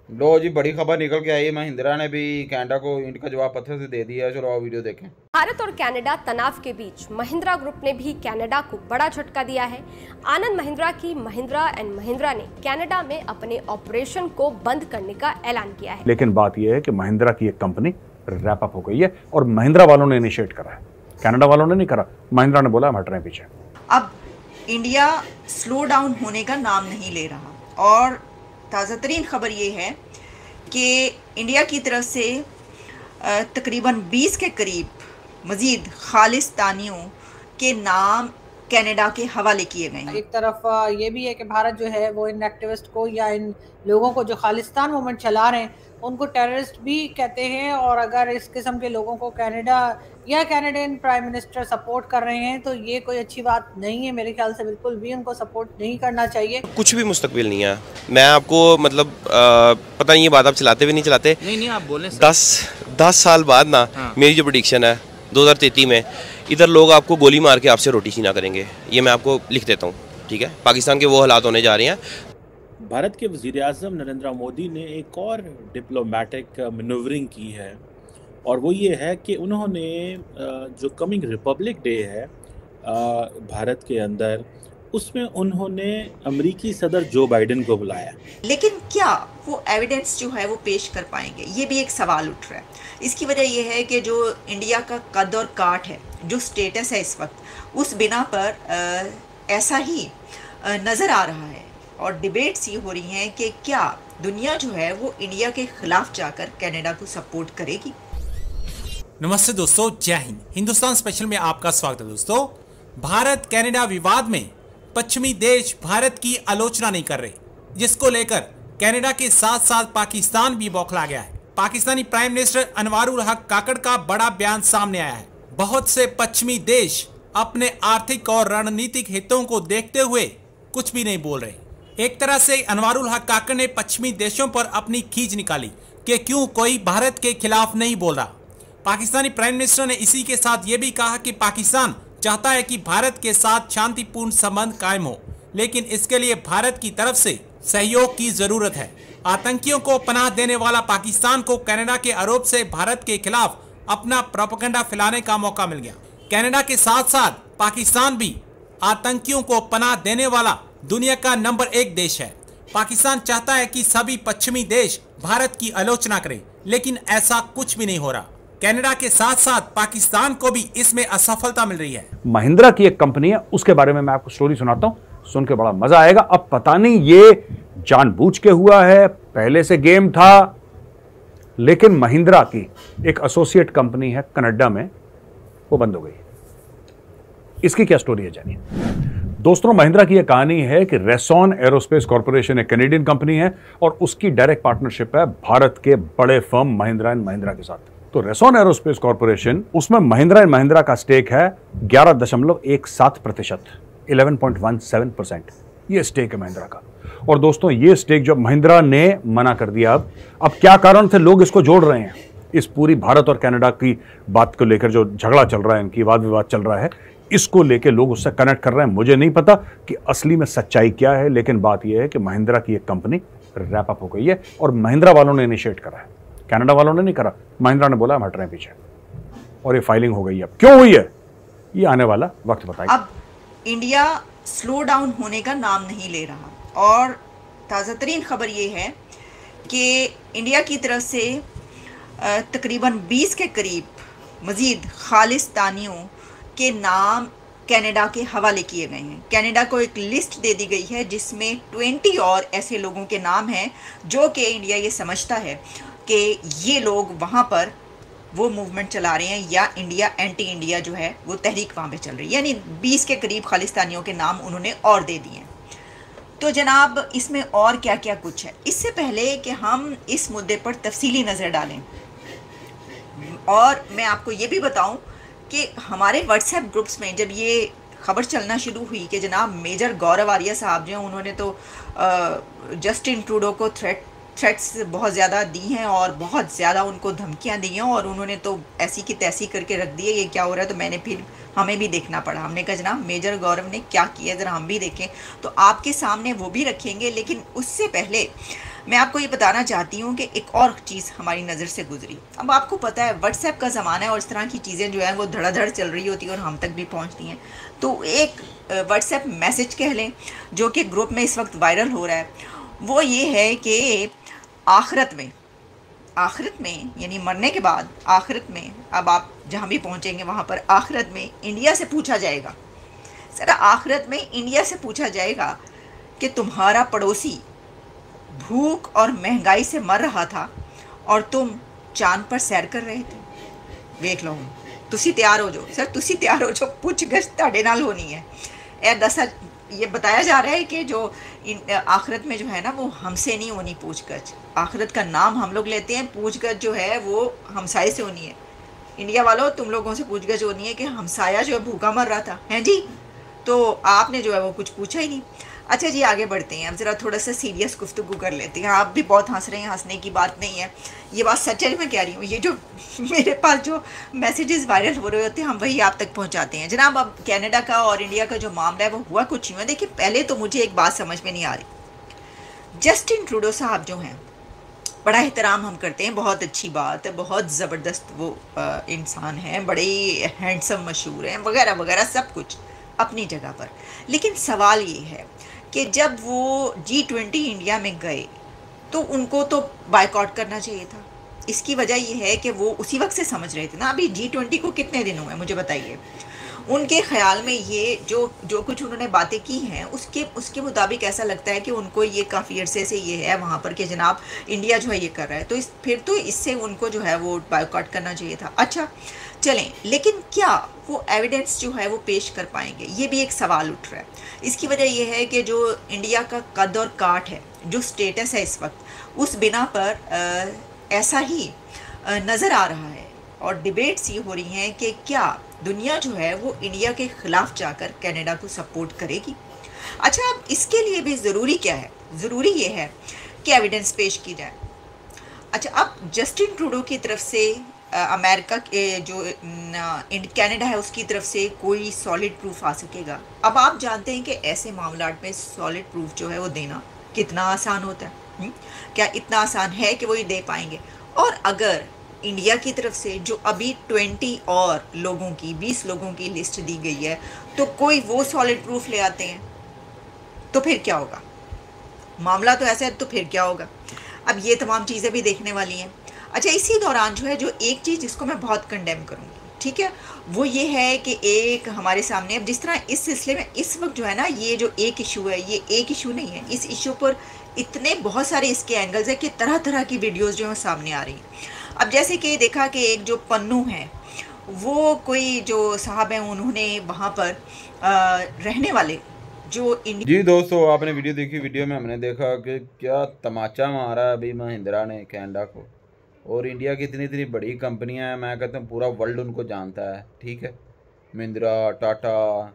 लो जी, बड़ी खबर निकल के आई। महिंद्रा ने भी कनाडा को इनका जवाब पत्र से दे दिया है। चलो आओ वीडियो देखें। भारत और कनाडा तनाव के बीच महिंद्रा ग्रुप ने भी कनाडा को बड़ा झटका दिया है। आनंद महिंद्रा की महिंद्रा एंड महिंद्रा ने कनाडा में अपने ऑपरेशन को बंद करने का ऐलान किया है। लेकिन बात यह है कि महिंद्रा की एक कंपनी रैप अप हो गई है और महिंद्रा वालों ने इनिशिएट करा है, कनाडा वालों ने नहीं करा। महिंद्रा ने बोला हम हट रहे हैं पीछे। अब इंडिया स्लो डाउन होने का नाम नहीं ले रहा और ताज़ा तरीन खबर ये है कि इंडिया की तरफ से तकरीबन 20 के करीब मज़ीद खालिस्तानियों के नाम कनाडा के हवाले किए गए हैं। एक तरफ ये भी है कि भारत जो है वो इन एक्टिविस्ट को या इन लोगों को जो खालिस्तान मूवमेंट चला रहे हैं उनको टेररिस्ट भी कहते हैं, और अगर इस किस्म के लोगों को कनाडा या कनाडियन प्राइम मिनिस्टर सपोर्ट कर रहे हैं तो ये कोई अच्छी बात नहीं है। मेरे ख्याल से बिल्कुल भी उनको सपोर्ट नहीं करना चाहिए। कुछ भी मुस्तकबिल नहीं है। मैं आपको मतलब पता नहीं ये बात आप चलाते भी नहीं चलाते। नहीं आप बोलें। 10 साल बाद ना मेरी जो प्रेडिक्शन है 2033 में इधर लोग आपको गोली मार के आपसे रोटी छीना करेंगे। ये मैं आपको लिख देता हूँ, ठीक है। पाकिस्तान के वो हालात होने जा रहे हैं। भारत के वज़ीर-ए-आज़म नरेंद्र मोदी ने एक और डिप्लोमेटिक मैनूवरिंग की है और वो ये है कि उन्होंने जो कमिंग रिपब्लिक डे है भारत के अंदर, उसमें उन्होंने अमेरिकी सदर जो बाइडेन को बुलाया। लेकिन क्या वो एविडेंस जो है वो पेश कर पाएंगे, ये भी एक सवाल उठ रहा है। इसकी वजह ये है कि जो इंडिया का कद और काठ है, जो स्टेटस है इस वक्त, उस बिना पर ऐसा ही नज़र आ रहा है और डिबेट्स ये हो रही हैं कि क्या दुनिया जो है वो इंडिया के खिलाफ जाकर कनाडा को सपोर्ट करेगी। नमस्ते दोस्तों, जय हिंद। हिंदुस्तान स्पेशल में आपका स्वागत है। दोस्तों, भारत कनाडा विवाद में पश्चिमी देश भारत की आलोचना नहीं कर रहे, जिसको लेकर कनाडा के साथ साथ पाकिस्तान भी बौखला गया है। पाकिस्तानी प्राइम मिनिस्टर अनवारुल हक काकड़ का बड़ा बयान सामने आया है। बहुत से पश्चिमी देश अपने आर्थिक और रणनीतिक हितों को देखते हुए कुछ भी नहीं बोल रहे। एक तरह से अनवारुल हक काकड़ ने पश्चिमी देशों पर अपनी खींच निकाली कि क्यों कोई भारत के खिलाफ नहीं बोल रहा। पाकिस्तानी प्राइम मिनिस्टर ने इसी के साथ ये भी कहा कि पाकिस्तान चाहता है कि भारत के साथ शांतिपूर्ण संबंध कायम हो, लेकिन इसके लिए भारत की तरफ से सहयोग की जरूरत है। आतंकियों को पनाह देने वाला पाकिस्तान को कनाडा के आरोप से भारत के खिलाफ अपना प्रोपेगेंडा फैलाने का मौका मिल गया। कनाडा के साथ साथ पाकिस्तान भी आतंकियों को पनाह देने वाला दुनिया का नंबर 1 देश है। पाकिस्तान चाहता है कि सभी पश्चिमी देश भारत की आलोचना करें, लेकिन ऐसा कुछ भी नहीं हो रहा। कनाडा के साथ साथ पाकिस्तान को भी इसमें असफलता मिल रही है। महिंद्रा की एक कंपनी है, उसके बारे में मैं आपको स्टोरी सुनाता हूं, सुन के बड़ा मजा आएगा। अब पता नहीं ये जानबूझ के हुआ है, पहले से गेम था, लेकिन महिंद्रा की एक एसोसिएट कंपनी है कनाडा में, वो बंद हो गई। इसकी क्या स्टोरी है जानिए। दोस्तों, महिंद्रा की यह कहानी है कि रेसॉन एरोस्पेस कॉर्पोरेशन एक कैनेडियन कंपनी है और उसकी डायरेक्ट पार्टनरशिप है भारत के बड़े फर्म महिंद्रा एंड महिंद्रा के साथ। तो रेसॉन एरोस्पेस कॉर्पोरेशन, उसमें महिंद्रा एंड महिंद्रा का स्टेक है 11.17%, 11.17%। ये स्टेक है महिंद्रा का। और दोस्तों, ये स्टेक जब महिंद्रा ने मना कर दिया, अब क्या कारण थे लोग इसको जोड़ रहे हैं, इस पूरी भारत और कनाडा की बात को लेकर जो झगड़ा चल रहा है, इनकी वाद विवाद चल रहा है, इसको लेके लोग उससे कनेक्ट कर रहे हैं। मुझे नहीं पता कि असली में सच्चाई क्या है, लेकिन बात यह है कि महिंद्रा की एक कंपनी रैप अप हो गई है और महिंद्रा वालों ने इनिशिएट करा है, कनाडा वालों ने नहीं करा। महिंद्रा ने बोला हम हट रहे हैं पीछे और ये फाइलिंग हो गई है। क्यों हुई है ये आने वाला वक्त बताएगा। अब इंडिया स्लो डाउन होने का नाम नहीं ले रहा और ताज़ा तरीन खबर ये है कि इंडिया की तरफ से तकरीबन 20 के करीब मज़ीद खालिस्तानियों के नाम कनाडा के हवाले किए गए हैं। कनाडा को एक लिस्ट दे दी गई है जिसमें 20 और ऐसे लोगों के नाम हैं जो कि इंडिया ये समझता है कि ये लोग वहाँ पर वो मूवमेंट चला रहे हैं या इंडिया एंटी इंडिया जो है वो तहरीक वहाँ पे चल रही है। यानी 20 के करीब खालिस्तानियों के नाम उन्होंने और दे दिए हैं। तो जनाब, इसमें और क्या क्या कुछ है, इससे पहले कि हम इस मुद्दे पर तफसीली नज़र डालें और मैं आपको ये भी बताऊं कि हमारे व्हाट्सएप ग्रुप्स में जब ये खबर चलना शुरू हुई कि जनाब मेजर गौरव आर्या साहब जो हैं उन्होंने तो जस्टिन ट्रूडो को थ्रेट्स बहुत ज़्यादा दी हैं और बहुत ज़्यादा उनको धमकियां दी हैं और उन्होंने तो ऐसी की तैसी करके रख दी है। ये क्या हो रहा है, तो मैंने फिर हमें भी देखना पड़ा। हमने कहा जनाब मेजर गौरव ने क्या किया, ज़रा हम भी देखें। तो आपके सामने वो भी रखेंगे, लेकिन उससे पहले मैं आपको ये बताना चाहती हूँ कि एक और चीज़ हमारी नज़र से गुजरी। अब आपको पता है व्हाट्सएप का ज़माना है और इस तरह की चीज़ें जो हैं वो धड़ाधड़ चल रही होती हैं और हम तक भी पहुँचती हैं। तो एक व्हाट्सएप मैसेज कह लें जो कि ग्रुप में इस वक्त वायरल हो रहा है, वो ये है कि आखिरत में यानी मरने के बाद आखिरत में, अब आप जहाँ भी पहुँचेंगे वहाँ पर आखिरत में इंडिया से पूछा जाएगा, सर आखिरत में इंडिया से पूछा जाएगा कि तुम्हारा पड़ोसी भूख और महंगाई से मर रहा था और तुम चांद पर सैर कर रहे थे। देख लो, तुसी तैयार हो जाओ सर, तुसी तैयार हो जाओ, पूछगछ ताड़े नाल होनी है। दसा ये बताया जा रहा है कि जो आखिरत में जो है ना वो हमसे नहीं होनी पूछगछ। आखिरत का नाम हम लोग लेते हैं, पूछगछ जो है वो हमसाये से होनी है। इंडिया वालों, तुम लोगों से पूछगछ होनी है कि हमसाया जो है भूखा मर रहा था, हैं जी, तो आपने जो है वो कुछ पूछा ही नहीं। अच्छा जी, आगे बढ़ते हैं। अब ज़रा थोड़ा सा सीरियस गुफ्तगू कर लेते हैं। आप भी बहुत हंस रहे हैं, हंसने की बात नहीं है, ये बात सच है, मैं कह रही हूँ। ये जो मेरे पास जो मैसेजेस वायरल हो रहे होते हैं हम वही आप तक पहुँचाते हैं। जनाब, अब कनाडा का और इंडिया का जो मामला है वो हुआ कुछ यूँ है। देखिए, पहले तो मुझे एक बात समझ में नहीं आ रही। जस्टिन ट्रूडो साहब जो हैं, बड़ा एहतराम हम करते हैं, बहुत अच्छी बात है, बहुत ज़बरदस्त वो इंसान हैं, बड़े हैंडसम, मशहूर हैं, वगैरह वगैरह, सब कुछ अपनी जगह पर। लेकिन सवाल ये है कि जब वो G20 इंडिया में गए तो उनको तो बायकॉट करना चाहिए था। इसकी वजह ये है कि वो उसी वक्त से समझ रहे थे ना, अभी G20 को कितने दिन हुए मुझे बताइए। उनके ख़्याल में ये जो कुछ उन्होंने बातें की हैं उसके मुताबिक ऐसा लगता है कि उनको ये काफ़ी अरसे से ये है वहाँ पर कि जनाब इंडिया जो है ये कर रहा है, तो फिर तो इससे उनको जो है वो बायकॉट करना चाहिए था। अच्छा चलें, लेकिन क्या वो एविडेंस जो है वो पेश कर पाएंगे, ये भी एक सवाल उठ रहा है। इसकी वजह यह है कि जो इंडिया का कद और काठ है, जो स्टेटस है इस वक्त, उस बिना पर ऐसा ही नज़र आ रहा है और डिबेट्स ये हो रही हैं कि क्या दुनिया जो है वो इंडिया के ख़िलाफ़ जाकर कनाडा को सपोर्ट करेगी। अच्छा, अब इसके लिए भी ज़रूरी क्या है? ज़रूरी ये है कि एविडेंस पेश की जाए। अच्छा, अब जस्टिन ट्रूडो की तरफ से अमेरिका के जो कनाडा है उसकी तरफ से कोई सॉलिड प्रूफ आ सकेगा। अब आप जानते हैं कि ऐसे मामलात में सॉलिड प्रूफ जो है वो देना कितना आसान होता है। क्या इतना आसान है कि वो ये दे पाएंगे? और अगर इंडिया की तरफ से जो अभी 20 और लोगों की 20 लोगों की लिस्ट दी गई है, तो कोई वो सॉलिड प्रूफ ले आते हैं तो फिर क्या होगा? मामला तो ऐसा है, तो फिर क्या होगा? अब ये तमाम चीज़ें भी देखने वाली हैं। अच्छा, इसी दौरान जो है जो एक चीज़ जिसको मैं बहुत कंडेम करूँगी, ठीक है, वो ये है कि एक हमारे सामने अब जिस तरह इस सिलसिले में इस वक्त जो है ना, ये जो एक इशू है, ये एक इशू नहीं है, इस इशू पर इतने बहुत सारे इसके एंगल्स है कि तरह तरह की वीडियोस जो है सामने आ रही हैं। अब जैसे कि देखा कि एक जो पन्नू है, वो कोई जो साहब हैं, उन्होंने वहाँ पर रहने वाले जो जी दोस्तों, आपने वीडियो देखी। वीडियो में हमने देखा कि क्या तमाचा मारा अभी महिंद्रा ने कनाडा को, और इंडिया की इतनी इतनी बड़ी कंपनियां हैं, मैं कहता हूँ पूरा वर्ल्ड उनको जानता है, ठीक है। महिंद्रा, टाटा,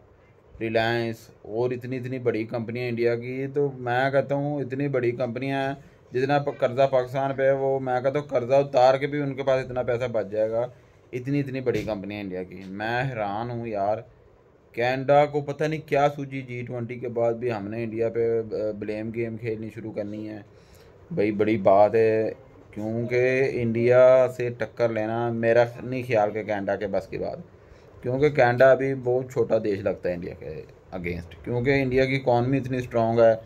रिलायंस और इतनी इतनी बड़ी कंपनियां इंडिया की, तो मैं कहता हूँ इतनी बड़ी कंपनियां हैं, जितना कर्जा पाकिस्तान पे है वो मैं कहता हूँ कर्जा उतार के भी उनके पास इतना पैसा बच जाएगा। इतनी इतनी बड़ी कंपनियां इंडिया की, मैं हैरान हूँ यार। कनाडा को पता नहीं क्या सूझी G20 के बाद भी हमने इंडिया पे ब्लेम गेम खेलनी शुरू करनी है। भाई बड़ी बात है, क्योंकि इंडिया से टक्कर लेना मेरा नहीं ख्याल के कनाडा के बस की बात, क्योंकि कनाडा अभी बहुत छोटा देश लगता है इंडिया के अगेंस्ट, क्योंकि इंडिया की इकॉनमी इतनी स्ट्रॉन्ग है,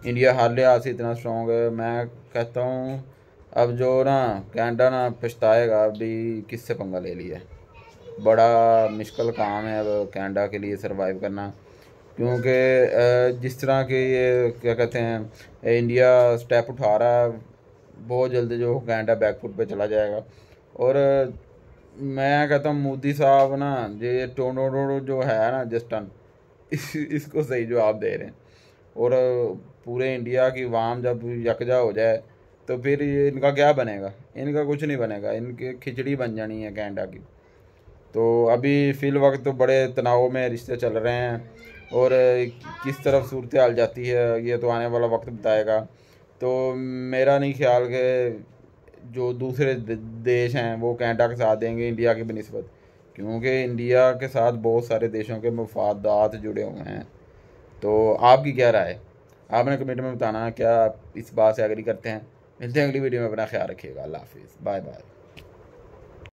इंडिया हर लिहाज से इतना स्ट्रॉन्ग है। मैं कहता हूँ अब जो ना कनाडा ना पछताएगा अभी किससे पंगा ले लिया। बड़ा मुश्किल काम है अब कनाडा के लिए सरवाइव करना, क्योंकि जिस तरह के ये क्या कहते हैं इंडिया स्टेप उठा रहा है, बहुत जल्दी जो कनाडा बैकफुट पे चला जाएगा। और मैं कहता हूँ मोदी साहब ना ये टोनो जो है ना जस्टन, इसको सही जवाब दे रहे हैं। और पूरे इंडिया की वाम जब यकजा हो जाए तो फिर ये इनका क्या बनेगा? इनका कुछ नहीं बनेगा, इनकी खिचड़ी बन जानी है कनाडा की। तो अभी फ़िल वक्त तो बड़े तनाव में रिश्ते चल रहे हैं, और किस तरफ सूरत हाल जाती है ये तो आने वाला वक्त बताएगा। तो मेरा नहीं ख्याल कि जो दूसरे देश हैं वो कनाडा के साथ देंगे इंडिया की बनिस्बत, क्योंकि इंडिया के साथ बहुत सारे देशों के मफादात जुड़े हुए हैं। तो आपकी क्या राय है? आपने कमेंट में बताना क्या आप इस बात से एग्री करते हैं। मिलते हैं अगली वीडियो में, अपना ख्याल रखिएगा। अल्लाह हाफिज़, बाय बाय।